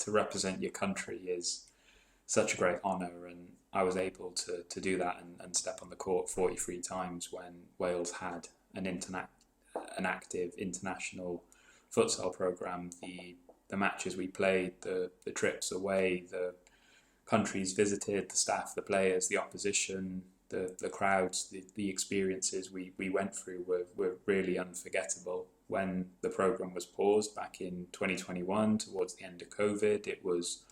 to represent your country is such a great honour, and I was able to do that and step on the court 43 times when Wales had an active international futsal programme. The matches we played, the trips away, the countries visited, the staff, the players, the opposition, the crowds, the experiences we went through were really unforgettable. When the programme was paused back in 2021 towards the end of COVID, it was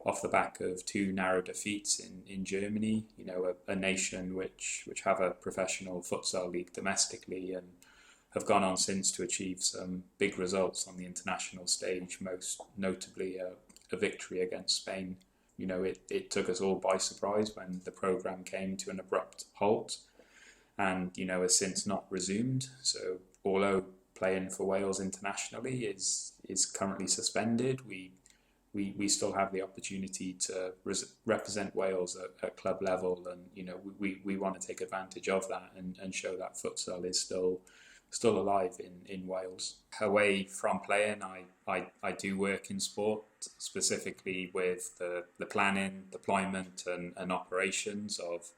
off the back of two narrow defeats in Germany, a nation which have a professional futsal league domestically and have gone on since to achieve some big results on the international stage, most notably a victory against Spain. It took us all by surprise when the programme came to an abrupt halt and, has since not resumed. So although playing for Wales internationally is currently suspended, we still have the opportunity to represent Wales at club level, and we want to take advantage of that and show that futsal is still alive in Wales. Away from playing, I do work in sport, specifically with the planning, deployment and operations of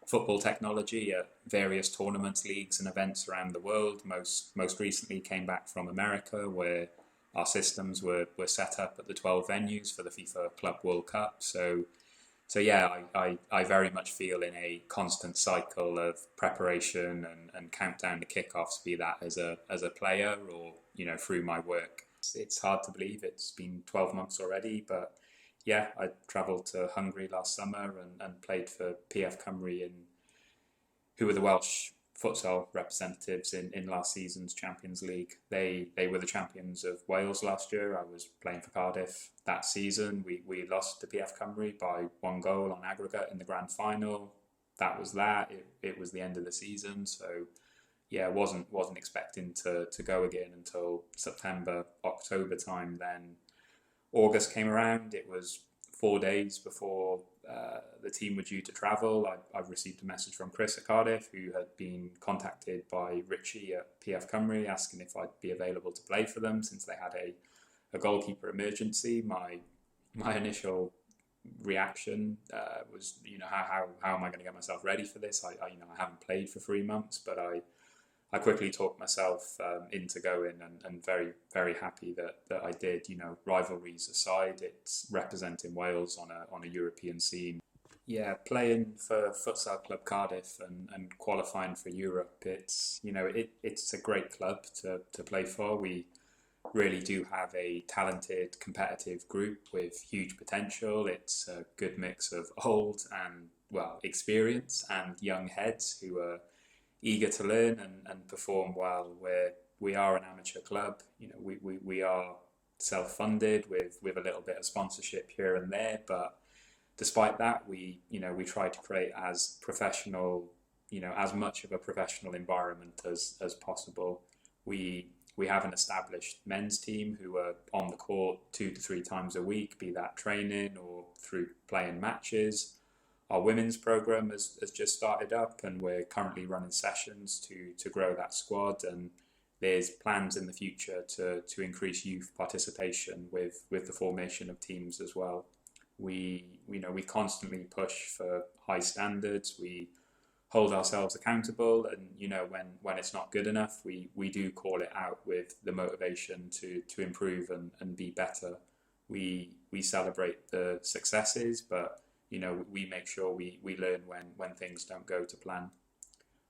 football technology at various tournaments, leagues and events around the world. Most recently came back from America, where our systems were set up at the 12 venues for the FIFA Club World Cup. So yeah, I very much feel in a constant cycle of preparation and countdown to kickoffs, be that as a player or through my work. It's hard to believe it's been 12 months already, but yeah, I travelled to Hungary last summer and played for PF Cymru, who were the Welsh futsal representatives in last season's Champions League. They were the champions of Wales last year. I was playing for Cardiff that season. We lost to PF Cymru by 1 goal on aggregate in the grand final. That was that. It was the end of the season. So yeah, wasn't expecting to go again until September, October time. Then August came around. It was 4 days before the team were due to travel. I've received a message from Chris at Cardiff, who had been contacted by Richie at PF Cymru asking if I'd be available to play for them since they had a goalkeeper emergency. My initial reaction was, how am I going to get myself ready for this? I haven't played for 3 months, but I quickly talked myself into going, and very, very happy that I did. Rivalries aside, it's representing Wales on a European scene. Yeah, playing for Futsal Club Cardiff and qualifying for Europe, it's a great club to play for. We really do have a talented, competitive group with huge potential. It's a good mix of old and experience and young heads who are eager to learn and perform well. We are an amateur club. We are self-funded with a little bit of sponsorship here and there, but despite that, we try to create as professional, as much of a professional environment as possible. We have an established men's team who are on the court 2 to 3 times a week, be that training or through playing matches. Our women's programme has just started up, and we're currently running sessions to grow that squad, and there's plans in the future to increase youth participation with the formation of teams as well. We constantly push for high standards. We hold ourselves accountable, and when it's not good enough, we do call it out with the motivation to improve and be better. We celebrate the successes, but we make sure we learn when things don't go to plan.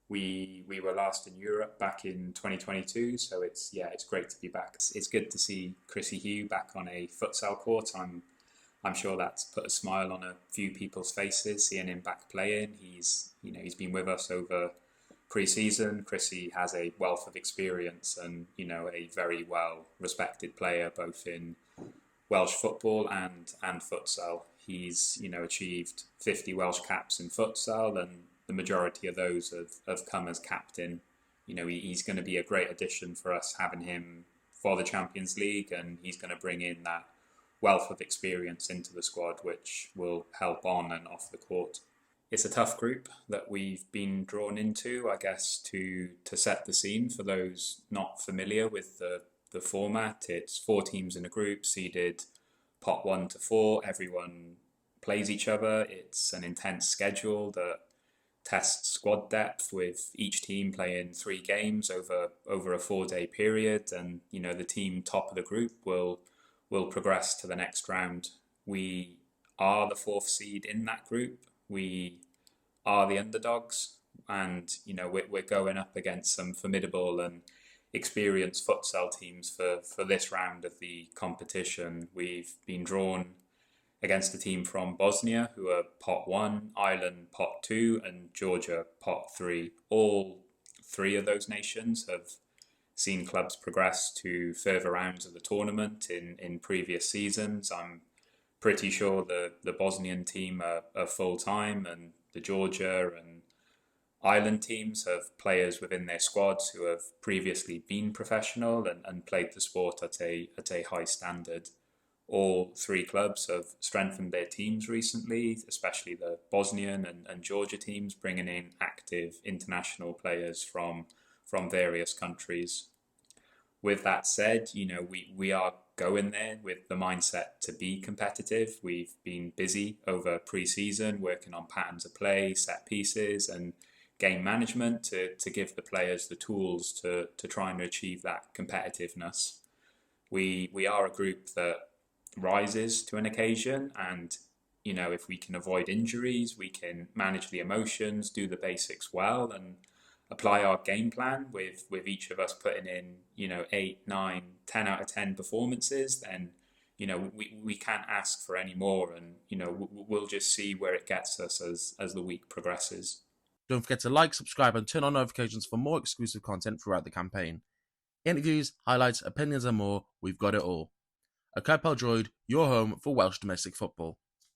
We were last in Europe back in 2022, so it's great to be back. It's good to see Chrissy Hugh back on a futsal court. I'm sure that's put a smile on a few people's faces, seeing him back playing. He's been with us over pre-season. Chrissy has a wealth of experience and a very well respected player both in Welsh football and futsal. He's achieved 50 Welsh caps in futsal, and the majority of those have come as captain. He's going to be a great addition for us having him for the Champions League, and he's going to bring in that wealth of experience into the squad, which will help on and off the court. It's a tough group that we've been drawn into, I guess, to set the scene for those not familiar with the format. It's 4 teams in a group, seeded pot 1 to 4, everyone plays each other. It's an intense schedule that tests squad depth, with each team playing 3 games over a 4-day period, and the team top of the group will progress to the next round. We are the 4th seed in that group. We are the underdogs, and we're going up against some formidable and experienced futsal teams for this round of the competition. We've been drawn against a team from Bosnia, who are pot 1, Ireland pot 2, and Georgia pot 3. All 3 of those nations have seen clubs progress to further rounds of the tournament in previous seasons. I'm pretty sure the Bosnian team are full-time, and the Georgia and Ireland teams have players within their squads who have previously been professional and played the sport at a high standard. All 3 clubs have strengthened their teams recently, especially the Bosnian and Georgia teams, bringing in active international players from various countries. With that said, we are going there with the mindset to be competitive. We've been busy over pre-season working on patterns of play, set pieces, and game management to give the players the tools to try and achieve that competitiveness. We are a group that rises to an occasion, and if we can avoid injuries, we can manage the emotions, do the basics well, and apply our game plan with each of us putting in 8, 9, 10 out of 10 performances, then we can't ask for any more, and we'll just see where it gets us as the week progresses. Don't forget to like, subscribe, and turn on notifications for more exclusive content throughout the campaign. Interviews, highlights, opinions, and more, we've got it all. At Pêl-Droed, your home for Welsh domestic football.